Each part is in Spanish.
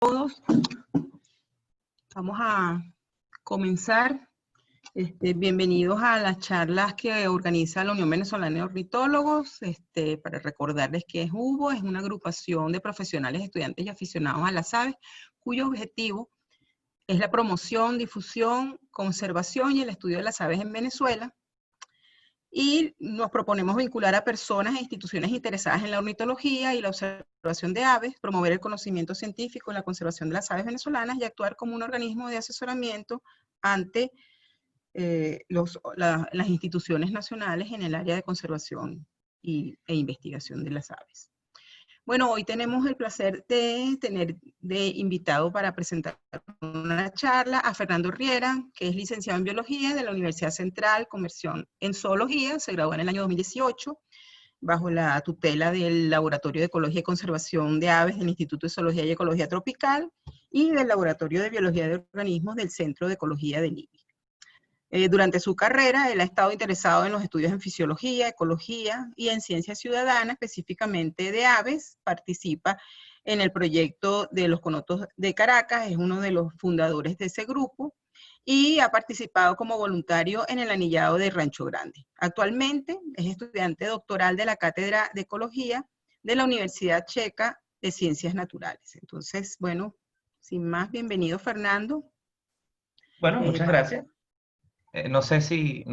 Todos. Vamos a comenzar. Bienvenidos a las charlas que organiza la Unión Venezolana de Ornitólogos. Para recordarles que es UVO, es una agrupación de profesionales, estudiantes y aficionados a las aves, cuyo objetivo es la promoción, difusión, conservación y el estudio de las aves en Venezuela. Y nos proponemos vincular a personas e instituciones interesadas en la ornitología y la observación de aves, promover el conocimiento científico en la conservación de las aves venezolanas y actuar como un organismo de asesoramiento ante las instituciones nacionales en el área de conservación e investigación de las aves. Bueno, hoy tenemos el placer de tener de invitado para presentar una charla a Fernando Riera, que es licenciado en Biología de la Universidad Central, conversión en Zoología, se graduó en el año 2018, bajo la tutela del Laboratorio de Ecología y Conservación de Aves del Instituto de Zoología y Ecología Tropical y del Laboratorio de Biología de Organismos del Centro de Ecología del IBI. Durante su carrera, él ha estado interesado en los estudios en fisiología, ecología y en ciencia ciudadana, específicamente de aves. Participa en el proyecto de los conotos de Caracas, es uno de los fundadores de ese grupo, y ha participado como voluntario en el anillado de Rancho Grande. Actualmente es estudiante doctoral de la Cátedra de Ecología de la Universidad Checa de Ciencias Naturales. Entonces, bueno, sin más, bienvenido, Fernando. Bueno, muchas gracias. No sé si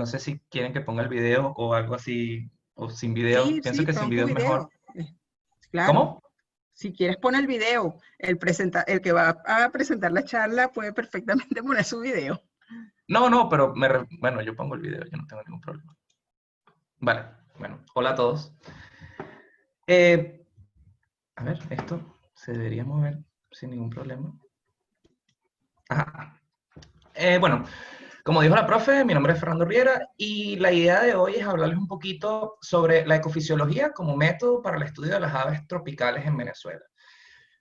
quieren que ponga el video o algo así, o sin video. Sí, Pienso que sin pon tu video es mejor. video. Claro. ¿Cómo? Si quieres, pon el video. El que va a presentar la charla puede perfectamente poner su video. No, pero bueno, yo pongo el video, yo no tengo ningún problema. Vale, bueno, hola a todos. A ver, esto se debería mover sin ningún problema. Ajá. Bueno, como dijo la profe, mi nombre es Fernando Riera y la idea de hoy es hablarles un poquito sobre la ecofisiología como método para el estudio de las aves tropicales en Venezuela.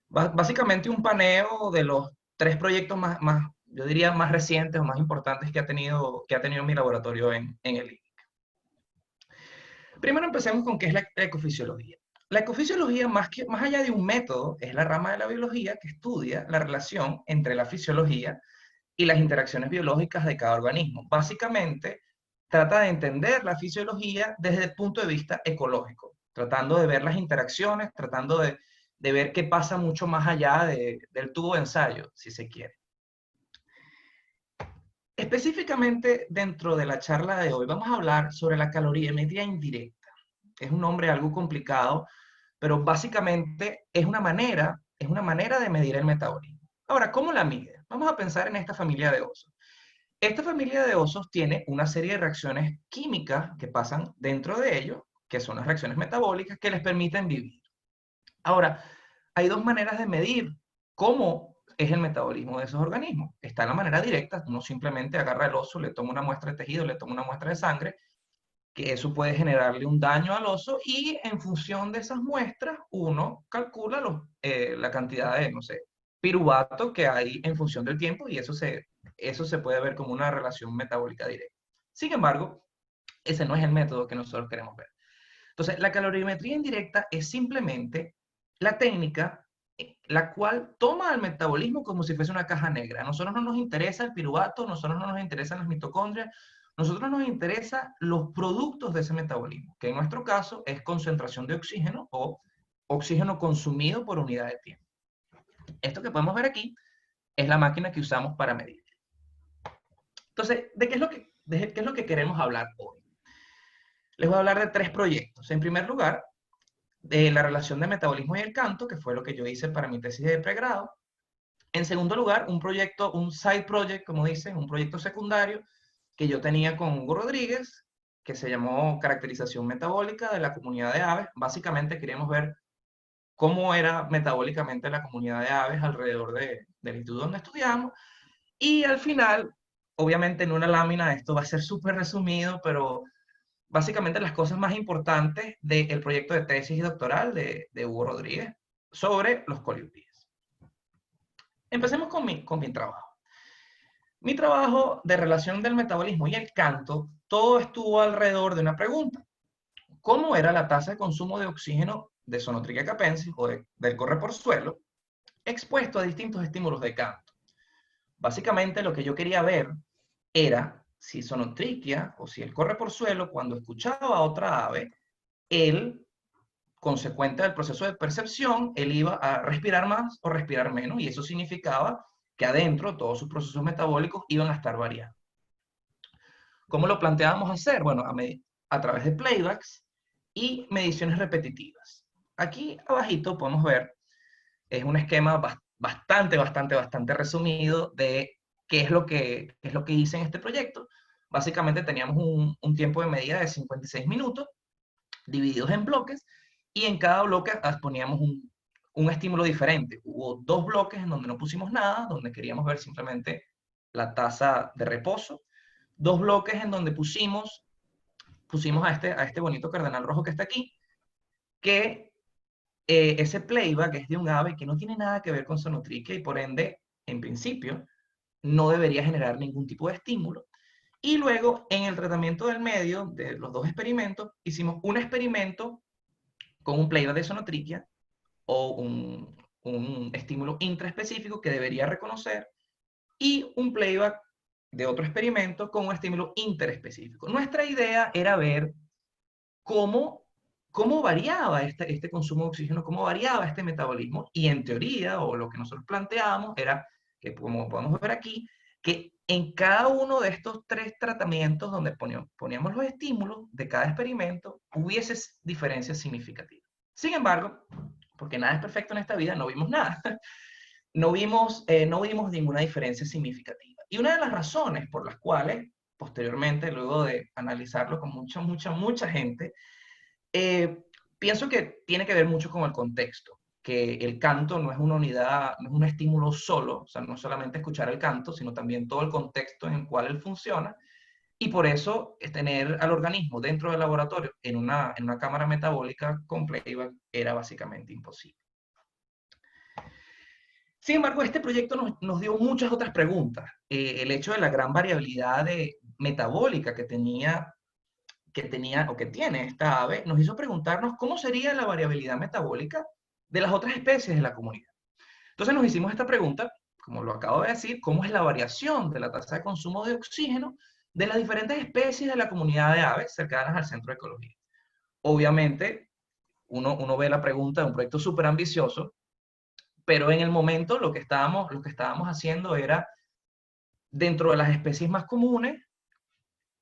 Básicamente un paneo de los 3 proyectos yo diría, más recientes o más importantes que ha tenido mi laboratorio en el INC. Primero empecemos con qué es la ecofisiología. La ecofisiología, más allá de un método, es la rama de la biología que estudia la relación entre la fisiología y las interacciones biológicas de cada organismo. Básicamente, trata de entender la fisiología desde el punto de vista ecológico, tratando de ver las interacciones, tratando de ver qué pasa mucho más allá del tubo de ensayo, si se quiere. Específicamente, dentro de la charla de hoy, vamos a hablar sobre la calorimetría indirecta. Es un nombre algo complicado, pero básicamente es una manera de medir el metabolismo. Ahora, ¿cómo la mide? Vamos a pensar en esta familia de osos. Esta familia de osos tiene una serie de reacciones químicas que pasan dentro de ellos, que son las reacciones metabólicas que les permiten vivir. Ahora, hay 2 maneras de medir cómo es el metabolismo de esos organismos. Está la manera directa, uno simplemente agarra el oso, le toma una muestra de tejido, le toma una muestra de sangre, que eso puede generarle un daño al oso y en función de esas muestras uno calcula la cantidad de, no sé, piruvato que hay en función del tiempo y eso se puede ver como una relación metabólica directa. Sin embargo, ese no es el método que nosotros queremos ver. Entonces, la calorimetría indirecta es simplemente la técnica la cual toma el metabolismo como si fuese una caja negra. A nosotros no nos interesa el piruvato, a nosotros no nos interesan las mitocondrias, a nosotros nos interesan los productos de ese metabolismo, que en nuestro caso es concentración de oxígeno o oxígeno consumido por unidad de tiempo. Esto que podemos ver aquí es la máquina que usamos para medir. Entonces, ¿de qué es lo que queremos hablar hoy? Les voy a hablar de 3 proyectos. En primer lugar, de la relación de metabolismo y el canto, que fue lo que yo hice para mi tesis de pregrado. En segundo lugar, un proyecto, un side project, como dicen, un proyecto secundario que yo tenía con Hugo Rodríguez, que se llamó Caracterización Metabólica de la Comunidad de Aves. Básicamente queríamos ver cómo era metabólicamente la comunidad de aves alrededor del instituto donde estudiamos. Y al final, obviamente en una lámina, esto va a ser súper resumido, pero básicamente las cosas más importantes del proyecto de tesis y doctoral de Hugo Rodríguez sobre los colibríes. Empecemos con mi trabajo. Mi trabajo de relación del metabolismo y el canto, todo estuvo alrededor de una pregunta. ¿Cómo era la tasa de consumo de oxígeno de Zonotrichia capensis o del corre por suelo expuesto a distintos estímulos de canto. Básicamente lo que yo quería ver era si Sonotriquia o si él corre por suelo, cuando escuchaba a otra ave, él, consecuente del proceso de percepción, él iba a respirar más o respirar menos, y eso significaba que adentro todos sus procesos metabólicos iban a estar variando. ¿Cómo lo planteábamos hacer? Bueno, a través de playbacks y mediciones repetitivas. Aquí abajito podemos ver, es un esquema bastante resumido de qué es lo que hice en este proyecto. Básicamente teníamos un tiempo de medida de 56 minutos, divididos en bloques, y en cada bloque poníamos un estímulo diferente. Hubo 2 bloques en donde no pusimos nada, donde queríamos ver simplemente la tasa de reposo. 2 bloques en donde pusimos a este bonito cardenal rojo que está aquí, que ese playback es de un ave que no tiene nada que ver con Sonotriquia y por ende, en principio, no debería generar ningún tipo de estímulo. Y luego, en el tratamiento del medio de los 2 experimentos, hicimos un experimento con un playback de Sonotriquia o un estímulo intraespecífico que debería reconocer, y un playback de otro experimento con un estímulo interespecífico. Nuestra idea era ver cómo variaba este consumo de oxígeno, cómo variaba este metabolismo, y en teoría, o lo que nosotros planteábamos, era que, como podemos ver aquí, que en cada uno de estos 3 tratamientos donde poníamos los estímulos de cada experimento, hubiese diferencias significativas. Sin embargo, porque nada es perfecto en esta vida, no vimos nada. No vimos ninguna diferencia significativa. Y una de las razones por las cuales, posteriormente, luego de analizarlo con mucha gente, pienso que tiene que ver mucho con el contexto, que el canto no es una unidad, no es un estímulo solo, o sea, no solamente escuchar el canto, sino también todo el contexto en el cual él funciona, y por eso tener al organismo dentro del laboratorio en una cámara metabólica con playback era básicamente imposible. Sin embargo, este proyecto nos dio muchas otras preguntas. El hecho de la gran variabilidad metabólica que tenía o que tiene esta ave, nos hizo preguntarnos cómo sería la variabilidad metabólica de las otras especies de la comunidad. Entonces nos hicimos esta pregunta, como lo acabo de decir, ¿cómo es la variación de la tasa de consumo de oxígeno de las diferentes especies de la comunidad de aves cercanas al centro de ecología? Obviamente, uno ve la pregunta de un proyecto súper ambicioso, pero en el momento lo que estábamos haciendo era, dentro de las especies más comunes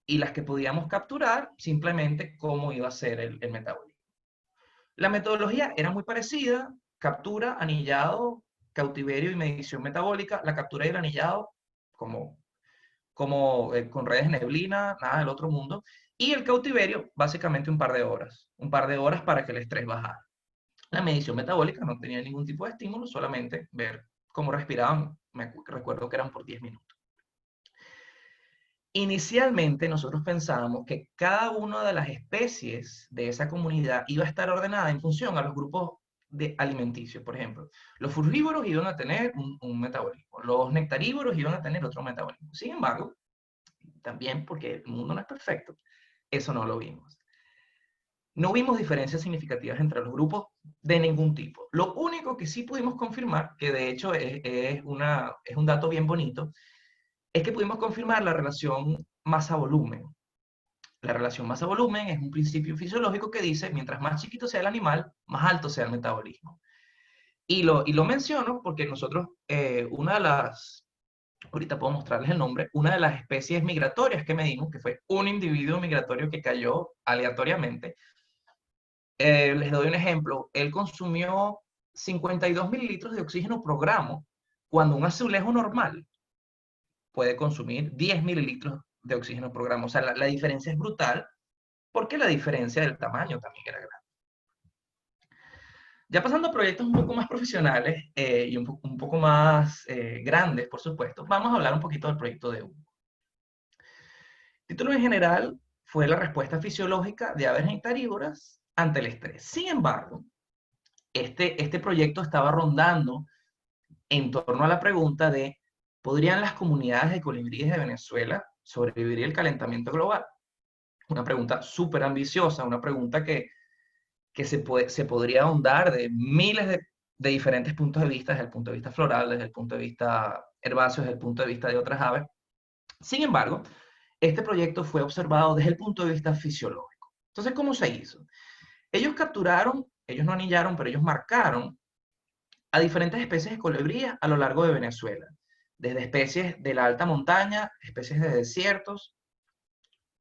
y las que podíamos capturar, simplemente cómo iba a ser el metabolismo. La metodología era muy parecida: captura, anillado, cautiverio y medición metabólica. La captura y el anillado como con redes de neblina, nada del otro mundo. Y el cautiverio, básicamente un par de horas para que el estrés bajara. La medición metabólica no tenía ningún tipo de estímulo, solamente ver cómo respiraban. Recuerdo que eran por 10 minutos. Inicialmente nosotros pensábamos que cada una de las especies de esa comunidad iba a estar ordenada en función a los grupos alimenticios. Por ejemplo, los frugívoros iban a tener un metabolismo, los nectarívoros iban a tener otro metabolismo. Sin embargo, también porque el mundo no es perfecto, eso no lo vimos. No vimos diferencias significativas entre los grupos de ningún tipo. Lo único que sí pudimos confirmar, que de hecho es un dato bien bonito, es que pudimos confirmar la relación masa-volumen. La relación masa-volumen es un principio fisiológico que dice, mientras más chiquito sea el animal, más alto sea el metabolismo. Y lo menciono porque nosotros, ahorita puedo mostrarles el nombre, una de las especies migratorias que medimos, que fue un individuo migratorio que cayó aleatoriamente, les doy un ejemplo: él consumió 52 mililitros de oxígeno por gramo, cuando un azulejo normal puede consumir 10 mililitros de oxígeno por gramo. O sea, la diferencia es brutal, porque la diferencia del tamaño también era grande. Ya pasando a proyectos un poco más profesionales y un poco más grandes, por supuesto, vamos a hablar un poquito del proyecto de Hugo. El título en general fue la respuesta fisiológica de aves nectarívoras ante el estrés. Sin embargo, este proyecto estaba rondando en torno a la pregunta de: ¿podrían las comunidades de colibríes de Venezuela sobrevivir el calentamiento global? Una pregunta súper ambiciosa, una pregunta que se podría ahondar de miles de diferentes puntos de vista, desde el punto de vista floral, desde el punto de vista herbáceo, desde el punto de vista de otras aves. Sin embargo, este proyecto fue observado desde el punto de vista fisiológico. Entonces, ¿cómo se hizo? Ellos capturaron, ellos no anillaron, pero ellos marcaron a diferentes especies de colibríes a lo largo de Venezuela, desde especies de la alta montaña, especies de desiertos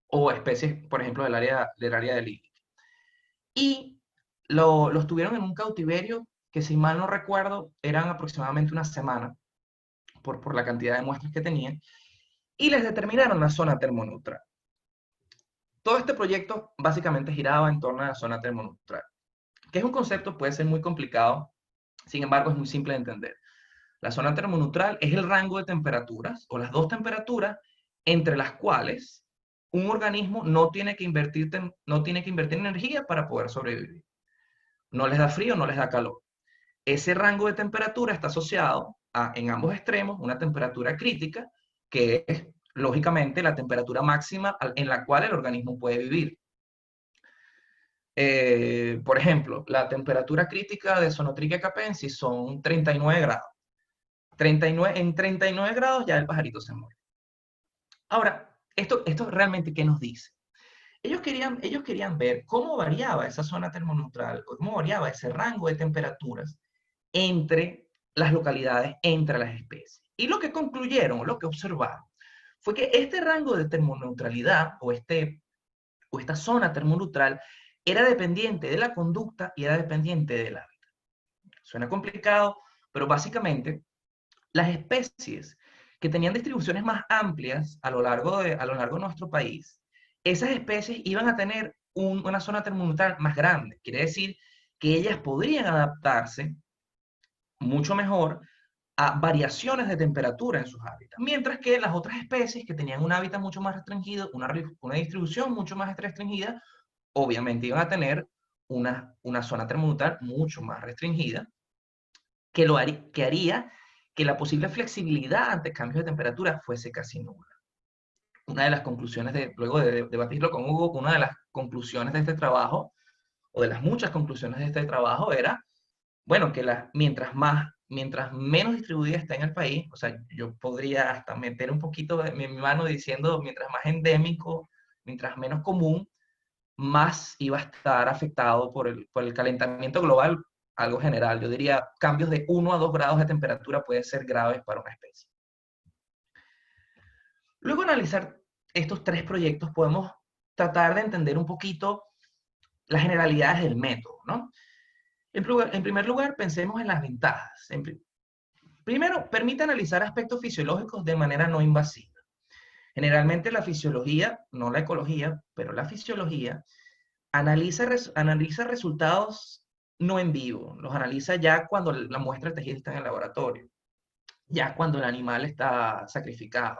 o especies, por ejemplo, del área del Iquique. Y los tuvieron en un cautiverio que, si mal no recuerdo, eran aproximadamente una semana por la cantidad de muestras que tenían, y les determinaron la zona termoneutral. Todo este proyecto básicamente giraba en torno a la zona termoneutral, que es un concepto, puede ser muy complicado, sin embargo es muy simple de entender. La zona termoneutral es el rango de temperaturas, o las dos temperaturas, entre las cuales un organismo no tiene que invertir energía para poder sobrevivir. No les da frío, no les da calor. Ese rango de temperatura está asociado a, en ambos extremos, una temperatura crítica, que es, lógicamente, la temperatura máxima en la cual el organismo puede vivir. Por ejemplo, la temperatura crítica de Zonotrichia capensis son 39 grados. En 39 grados ya el pajarito se muere. Ahora, esto realmente, ¿qué nos dice? Ellos querían ver cómo variaba esa zona termoneutral, o cómo variaba ese rango de temperaturas entre las localidades, entre las especies. Y lo que concluyeron, lo que observaron, fue que este rango de termoneutralidad, o esta zona termoneutral, era dependiente de la conducta y era dependiente del hábitat. Suena complicado, pero básicamente las especies que tenían distribuciones más amplias a lo largo de nuestro país, esas especies iban a tener una zona termoneutral más grande. Quiere decir que ellas podrían adaptarse mucho mejor a variaciones de temperatura en sus hábitats, mientras que las otras especies que tenían un hábitat mucho más restringido, una distribución mucho más restringida, obviamente iban a tener una zona termoneutral mucho más restringida, que haría que la posible flexibilidad ante cambios de temperatura fuese casi nula. Una de las conclusiones, luego de debatirlo con Hugo, una de las conclusiones de este trabajo, o de las muchas conclusiones de este trabajo, era, bueno, que mientras menos distribuida está en el país, o sea, yo podría hasta meter un poquito de mi mano diciendo, mientras más endémico, mientras menos común, más iba a estar afectado por el calentamiento global, algo general. Yo diría, cambios de 1 a 2 grados de temperatura pueden ser graves para una especie. Luego de analizar estos 3 proyectos, podemos tratar de entender un poquito las generalidades del método, ¿no? En primer lugar, pensemos en las ventajas. Primero, permite analizar aspectos fisiológicos de manera no invasiva. Generalmente la fisiología, no la ecología, pero la fisiología, analiza resultados no en vivo, los analiza ya cuando la muestra de tejido está en el laboratorio, ya cuando el animal está sacrificado.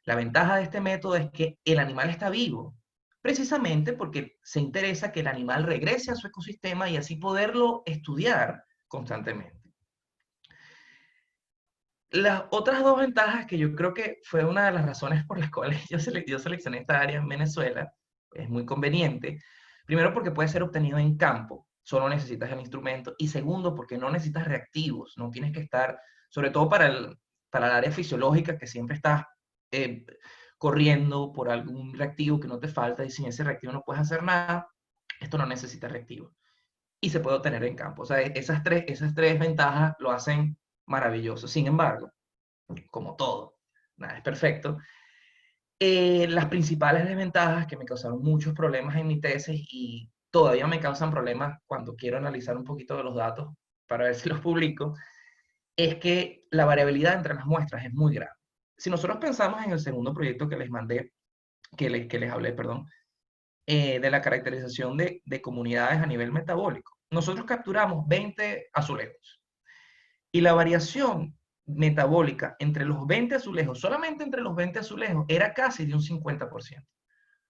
La ventaja de este método es que el animal está vivo, precisamente porque se interesa que el animal regrese a su ecosistema y así poderlo estudiar constantemente. Las otras dos ventajas, que yo creo que fue una de las razones por las cuales yo seleccioné esta área en Venezuela, es muy conveniente. Primero, porque puede ser obtenido en campo, solo necesitas el instrumento. Y segundo, porque no necesitas reactivos, no tienes que estar, sobre todo para el área fisiológica, que siempre estás corriendo por algún reactivo que no te falta, y sin ese reactivo no puedes hacer nada. Esto no necesita reactivo. Y se puede obtener en campo. O sea, esas tres ventajas lo hacen maravilloso. Sin embargo, como todo, nada es perfecto. Las principales desventajas que me causaron muchos problemas en mi tesis, y todavía me causan problemas cuando quiero analizar un poquito de los datos para ver si los publico, es que la variabilidad entre las muestras es muy grande. Si nosotros pensamos en el segundo proyecto que les mandé, que les hablé, perdón, de la caracterización de comunidades a nivel metabólico, nosotros capturamos 20 azulejos. Y la variación metabólica entre los 20 azulejos, solamente entre los 20 azulejos, era casi de un 50%. O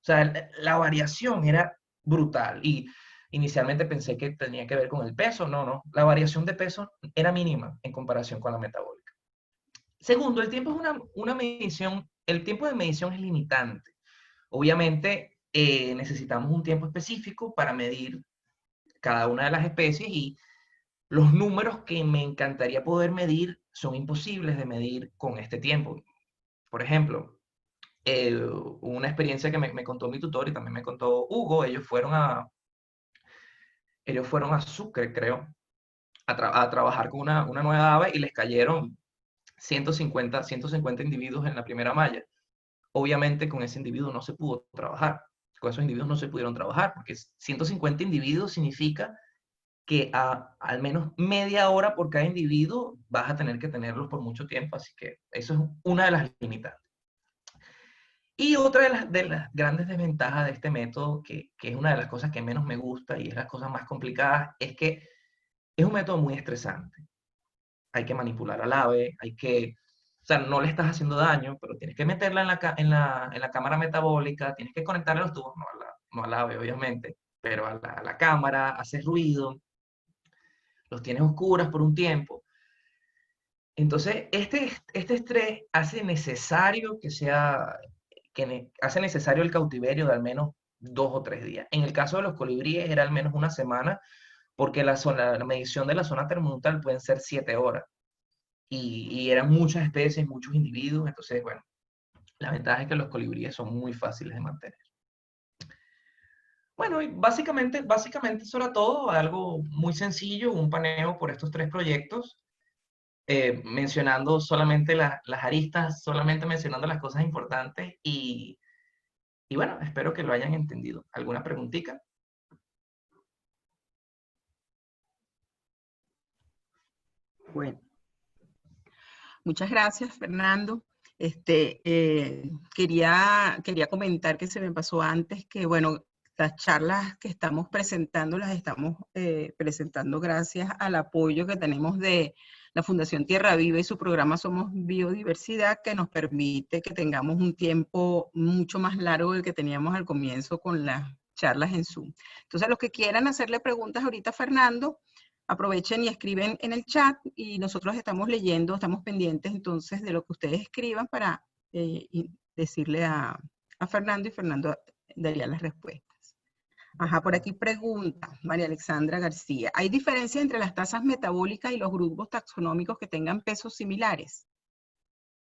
sea, la variación era brutal. Y inicialmente pensé que tenía que ver con el peso. No. La variación de peso era mínima en comparación con la metabólica. Segundo, el tiempo es una medición, el tiempo de medición es limitante. Obviamente, necesitamos un tiempo específico para medir cada una de las especies, y Los números que me encantaría poder medir son imposibles de medir con este tiempo. Por ejemplo, una experiencia que me contó mi tutor y también me contó Hugo, ellos fueron a Sucre, creo, a trabajar con una nueva ave y les cayeron 150 individuos en la primera malla. Obviamente con ese individuo no se pudo trabajar, con esos individuos no se pudieron trabajar, porque 150 individuos significa que al menos media hora por cada individuo vas a tener que tenerlos por mucho tiempo, así que eso es una de las limitantes. Y otra de las grandes desventajas de este método, que es una de las cosas que menos me gusta y es las cosas más complicadas, es que es un método muy estresante. Hay que manipular al ave, o sea, no le estás haciendo daño, pero tienes que meterla en la cámara metabólica, tienes que conectarle los tubos, no al ave, obviamente, pero a la cámara, haces ruido, los tienes oscuras por un tiempo. Entonces, este estrés hace necesario hace necesario el cautiverio de al menos 2 o 3 días. En el caso de los colibríes era al menos una semana, porque la medición de la zona termoneutral pueden ser 7 horas. Y eran muchas especies, muchos individuos, entonces, bueno, la ventaja es que los colibríes son muy fáciles de mantener. Bueno, y básicamente eso era todo, algo muy sencillo, un paneo por estos 3 proyectos, mencionando solamente las aristas, solamente mencionando las cosas importantes y bueno, espero que lo hayan entendido. ¿Alguna preguntita? Bueno, muchas gracias, Fernando. Quería comentar que se me pasó antes que, bueno, las charlas que estamos presentando las estamos presentando gracias al apoyo que tenemos de la Fundación Tierra Viva y su programa Somos Biodiversidad, que nos permite que tengamos un tiempo mucho más largo del que teníamos al comienzo con las charlas en Zoom. Entonces, los que quieran hacerle preguntas ahorita a Fernando, aprovechen y escriben en el chat y nosotros estamos leyendo, estamos pendientes entonces de lo que ustedes escriban para decirle a Fernando y Fernando daría las respuestas. Ajá, por aquí pregunta María Alexandra García. ¿Hay diferencia entre las tasas metabólicas y los grupos taxonómicos que tengan pesos similares?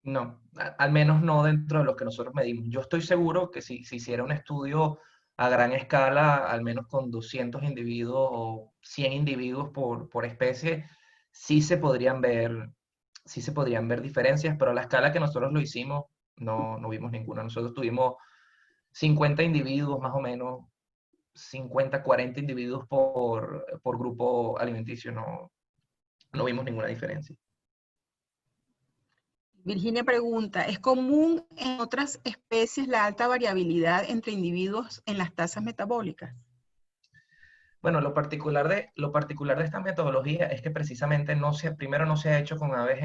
No, al menos no dentro de los que nosotros medimos. Yo estoy seguro que si se hiciera un estudio a gran escala, al menos con 200 individuos o 100 individuos por especie, sí se podrían ver, sí se podrían ver diferencias, pero a la escala que nosotros lo hicimos, no vimos ninguna. Nosotros tuvimos 50 individuos más o menos, 50, 40 individuos por grupo alimenticio, no vimos ninguna diferencia. Virginia pregunta, ¿es común en otras especies la alta variabilidad entre individuos en las tasas metabólicas? Bueno, lo particular de esta metodología es que precisamente primero no se ha hecho con aves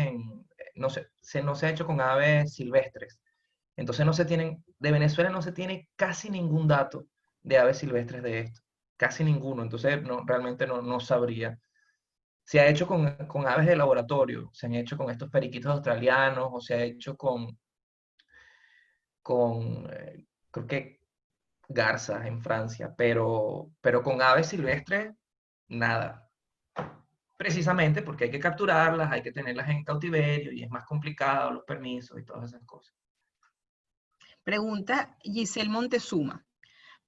no se ha hecho con aves silvestres. Entonces de Venezuela no se tiene casi ningún dato de aves silvestres de esto, casi ninguno. Entonces realmente no sabría. Se ha hecho con aves de laboratorio, se han hecho con estos periquitos australianos o se ha hecho creo que garzas en Francia, pero con aves silvestres, nada. Precisamente porque hay que capturarlas, hay que tenerlas en cautiverio y es más complicado los permisos y todas esas cosas. Pregunta Giselle Montezuma.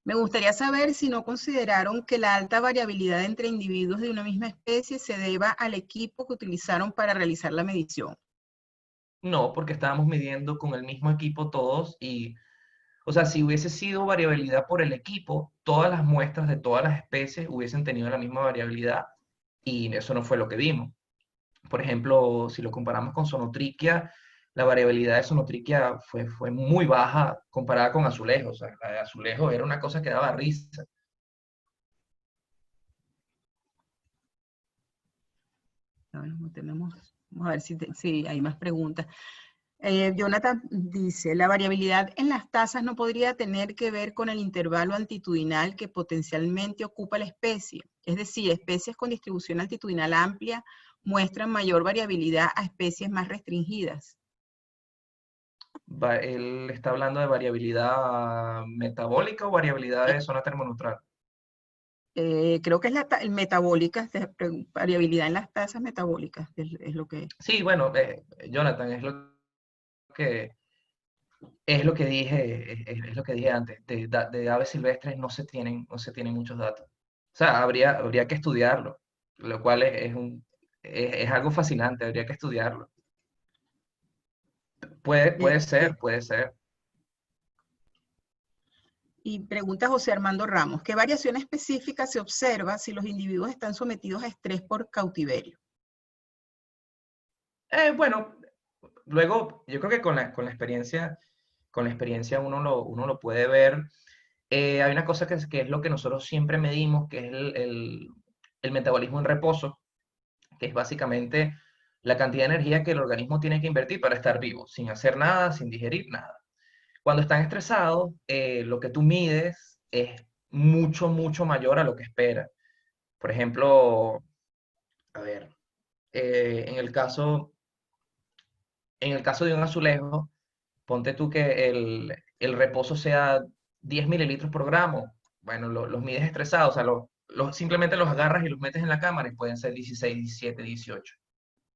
Me gustaría saber si no consideraron que la alta variabilidad entre individuos de una misma especie se deba al equipo que utilizaron para realizar la medición. No, porque estábamos midiendo con el mismo equipo todos o sea, si hubiese sido variabilidad por el equipo, todas las muestras de todas las especies hubiesen tenido la misma variabilidad y eso no fue lo que vimos. Por ejemplo, si lo comparamos con Zonotrichia, la variabilidad de Zonotrichia fue muy baja comparada con Azulejo. O sea, la de Azulejo era una cosa que daba risa. Vamos a ver si hay más preguntas. Jonathan dice, la variabilidad en las tasas no podría tener que ver con el intervalo altitudinal que potencialmente ocupa la especie. Es decir, especies con distribución altitudinal amplia muestran mayor variabilidad a especies más restringidas. Él está hablando de variabilidad metabólica o variabilidad de zona termoneutral. Creo que es metabólica, variabilidad en las tasas metabólicas, es lo que... Sí, bueno, Jonathan, que, es lo que dije, es lo que dije antes. De aves silvestres no se tienen muchos datos. O sea, habría que estudiarlo, lo cual es algo fascinante, habría que estudiarlo. Puede Este, ser, puede ser. y pregunta José Armando Ramos, ¿qué variación específica se observa si los individuos están sometidos a estrés por cautiverio? Bueno, luego yo creo que con la experiencia uno lo puede ver. Hay una cosa que es lo que nosotros siempre medimos, que es el metabolismo en reposo, que es básicamente la cantidad de energía que el organismo tiene que invertir para estar vivo, sin hacer nada, sin digerir nada. Cuando están estresados, lo que tú mides es mucho, mucho mayor a lo que espera. Por ejemplo, a ver, eh, en el caso, en el caso de un azulejo, ponte tú que el reposo sea 10 mililitros por gramo. Bueno, los mides estresados, o sea, simplemente los agarras y los metes en la cámara y pueden ser 16, 17, 18.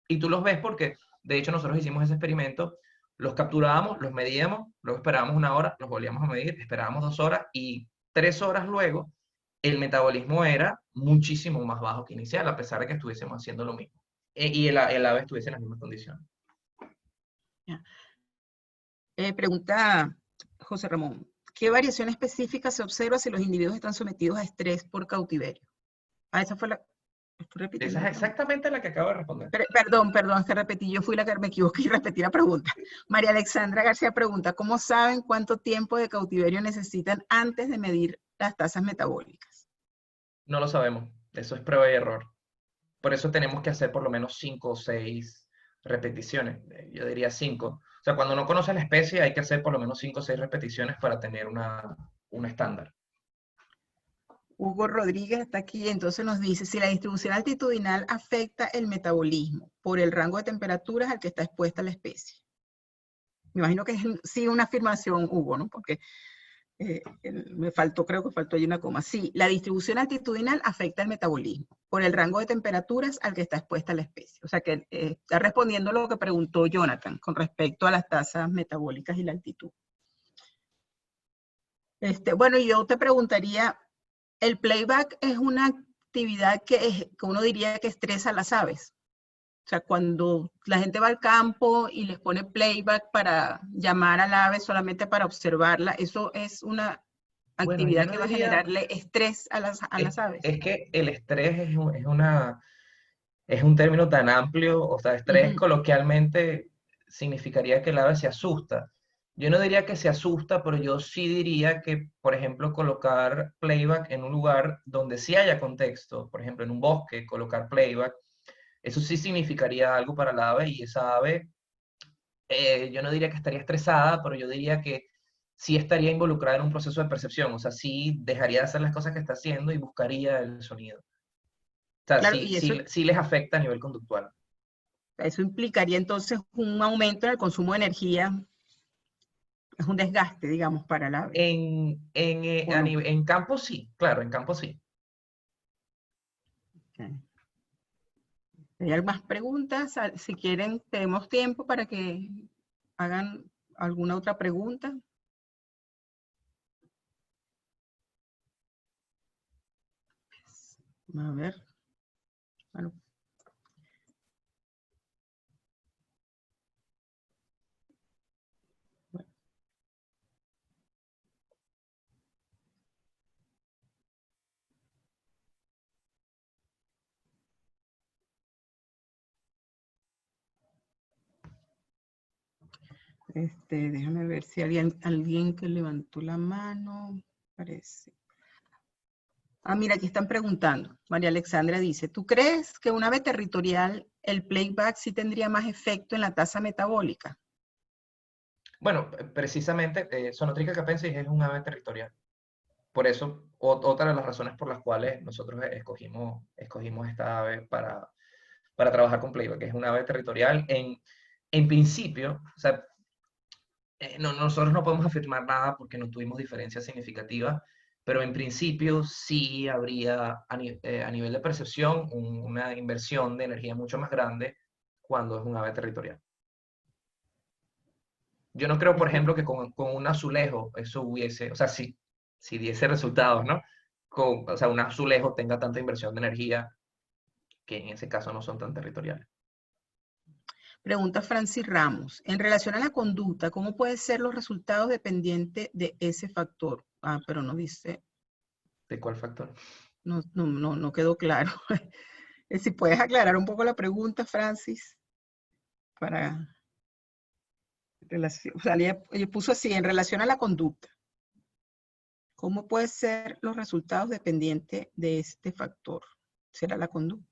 Y tú los ves porque, de hecho, nosotros hicimos ese experimento, los capturábamos, los medíamos, luego esperábamos una hora, los volvíamos a medir, esperábamos 2 horas y 3 horas luego el metabolismo era muchísimo más bajo que inicial, a pesar de que estuviésemos haciendo lo mismo. Y el ave estuviese en las mismas condiciones. Pregunta José Ramón, ¿qué variación específica se observa si los individuos están sometidos a estrés por cautiverio? Ah, esa fue la... Estoy repitiendo Esa la es pregunta. exactamente la que acabo de responder. Perdón, es que repetí, yo fui la que me equivoqué y repetí la pregunta. María Alexandra García pregunta, ¿cómo saben cuánto tiempo de cautiverio necesitan antes de medir las tasas metabólicas? No lo sabemos. Eso es prueba y error. Por eso tenemos que hacer por lo menos 5 o 6 repeticiones. Yo diría 5. O sea, cuando no conoce la especie hay que hacer por lo menos 5 o 6 repeticiones para tener un estándar. Hugo Rodríguez está aquí, entonces nos dice, si la distribución altitudinal afecta el metabolismo por el rango de temperaturas al que está expuesta la especie. Me imagino que es sí una afirmación, Hugo, ¿no? Porque creo que faltó ahí una coma. Sí, la distribución altitudinal afecta el metabolismo por el rango de temperaturas al que está expuesta la especie. O sea que está respondiendo lo que preguntó Jonathan con respecto a las tasas metabólicas y la altitud. Bueno, yo te preguntaría, ¿el playback es una actividad que uno diría que estresa a las aves? O sea, cuando la gente va al campo y les pone playback para llamar al ave solamente para observarla, ¿eso es una Bueno, yo actividad no que va a diría, generarle estrés a las aves? es que el estrés es un término tan amplio, o sea, estrés Ujú. coloquialmente significaría que el ave se asusta. Yo no diría que se asusta, pero yo sí diría que, por ejemplo, colocar playback en un lugar donde sí haya contexto, por ejemplo, en un bosque, colocar playback, eso sí significaría algo para la ave y esa ave, yo no diría que estaría estresada, pero yo diría que sí estaría involucrada en un proceso de percepción, o sea, sí dejaría de hacer las cosas que está haciendo y buscaría el sonido. O sea, Claro, sí, y eso, sí les afecta a nivel conductual. eso implicaría entonces un aumento en el consumo de energía, es un desgaste, digamos, para el ave, ¿o no? En campo sí, claro, en campo sí. Okay. ¿Hay más preguntas? Si quieren, tenemos tiempo para que hagan alguna otra pregunta. A ver. Bueno, déjame ver si alguien que levantó la mano, parece. Ah, mira, aquí están preguntando. María Alexandra dice, ¿tú crees que una ave territorial, el playback sí tendría más efecto en la tasa metabólica? Bueno, precisamente, Sonotrica capensis es un ave territorial. Por eso, otra de las razones por las cuales nosotros escogimos esta ave para trabajar con playback, que es una ave territorial. En principio, o sea, nosotros no podemos afirmar nada porque no tuvimos diferencias significativas, pero en principio sí habría a nivel de percepción una inversión de energía mucho más grande cuando es un ave territorial. Yo no creo, por ejemplo, que con un azulejo eso hubiese, o sea, si diese resultados, ¿no? O sea, un azulejo tenga tanta inversión de energía que en ese caso no son tan territoriales. Pregunta Francis Ramos. En relación a la conducta, ¿cómo pueden ser los resultados dependientes de ese factor? Ah, pero no dice, ¿De cuál factor? no quedó claro. Si puedes aclarar un poco la pregunta, Francis, para relación, o sea, ella puso así, en relación a la conducta. ¿Cómo pueden ser los resultados dependientes de este factor? ¿Será la conducta?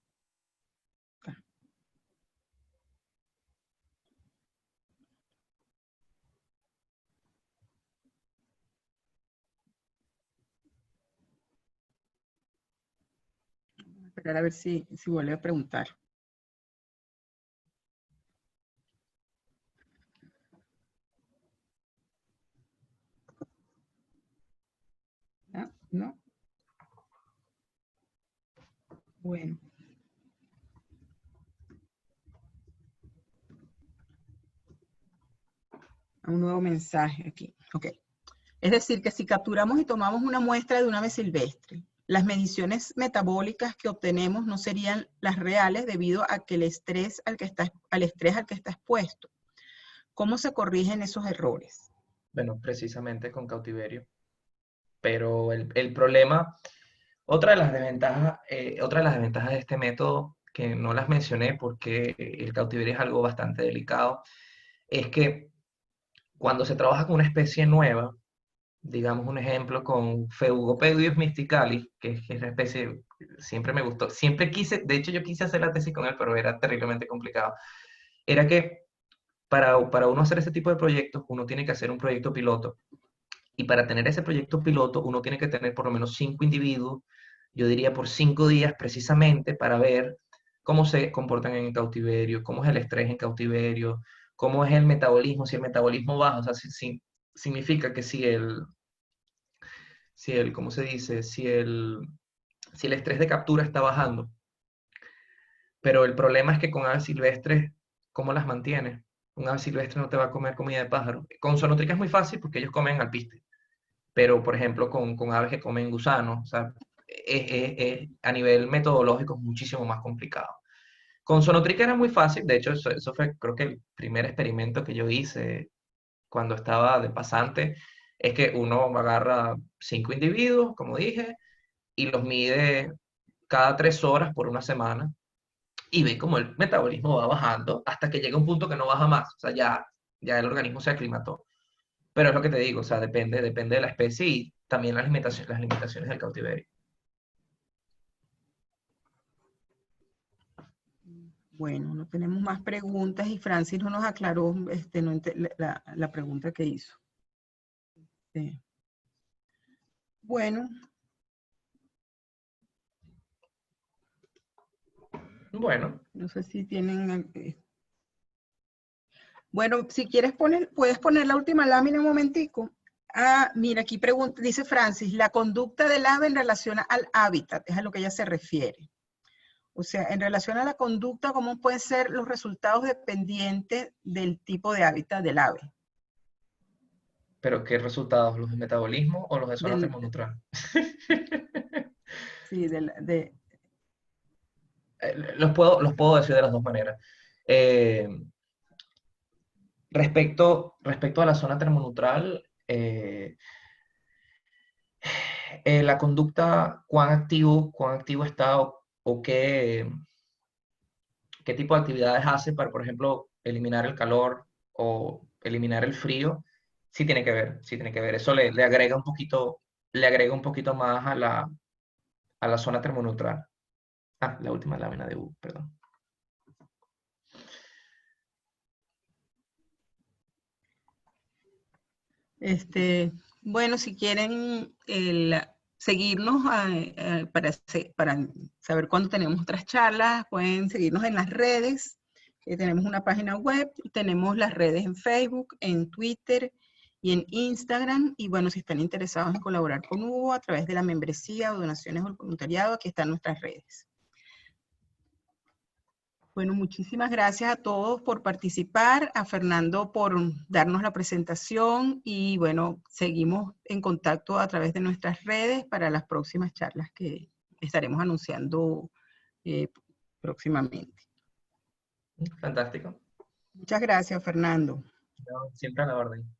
Esperar a ver si vuelve a preguntar. ¿No? ¿No? Bueno. Un nuevo mensaje aquí. Ok. Es decir, que si capturamos y tomamos una muestra de un ave silvestre, las mediciones metabólicas que obtenemos no serían las reales debido a que al estrés al que está expuesto. ¿Cómo se corrigen esos errores? Bueno, precisamente con cautiverio. Pero el problema, otra de las desventajas de este método, que no las mencioné porque el cautiverio es algo bastante delicado, es que cuando se trabaja con una especie nueva, digamos un ejemplo con Feugopedius mysticalis, que es una especie, siempre me gustó, siempre quise, de hecho yo quise hacer la tesis con él, pero era terriblemente complicado, era que para uno hacer ese tipo de proyectos, uno tiene que hacer un proyecto piloto. Y para tener ese proyecto piloto, uno tiene que tener por lo menos 5 individuos, yo diría por 5 días precisamente, para ver cómo se comportan en cautiverio, cómo es el estrés en cautiverio, cómo es el metabolismo, si el metabolismo baja, o sea, significa que ¿cómo se dice? Si el estrés de captura está bajando. Pero el problema es que con aves silvestres, ¿cómo las mantienes? Un ave silvestre no te va a comer comida de pájaro. Con zoonotrica es muy fácil porque ellos comen alpiste. Pero, por ejemplo, con aves que comen gusanos, o sea, a nivel metodológico es muchísimo más complicado. Con zoonotrica era muy fácil, de hecho, eso fue creo que el primer experimento que yo hice cuando estaba de pasante, es que uno agarra 5 individuos, como dije, y los mide cada 3 horas por una semana y ve cómo el metabolismo va bajando hasta que llega un punto que no baja más, o sea, ya el organismo se aclimató. Pero es lo que te digo, o sea, depende de la especie y también las limitaciones del cautiverio. Bueno, no tenemos más preguntas y Francis no nos aclaró la pregunta que hizo. Sí. Bueno. Bueno. No sé si tienen... Bueno, si quieres puedes poner la última lámina un momentico. Ah, mira, aquí dice Francis, la conducta del ave en relación al hábitat, es a lo que ella se refiere. O sea, en relación a la conducta, ¿cómo pueden ser los resultados dependientes del tipo de hábitat del ave? ¿Pero qué resultados? ¿Los de metabolismo o los de zona termoneutral? Sí, los puedo decir de las dos maneras. Respecto a la zona termoneutral, la conducta, cuán activo está o qué tipo de actividades hace para, por ejemplo, eliminar el calor o eliminar el frío, sí tiene que ver, sí tiene que ver. Eso le agrega un poquito más a la zona termoneutral. Ah, la última lámina de U, perdón. Bueno, si quieren seguirnos para saber cuándo tenemos otras charlas, pueden seguirnos en las redes. Tenemos una página web, tenemos las redes en Facebook, en Twitter y en Instagram. Y bueno, si están interesados en colaborar con Hugo a través de la membresía o donaciones o el voluntariado, aquí están nuestras redes. Bueno, muchísimas gracias a todos por participar, a Fernando por darnos la presentación y bueno, seguimos en contacto a través de nuestras redes para las próximas charlas que estaremos anunciando próximamente. Fantástico. Muchas gracias, Fernando. No, siempre a la orden.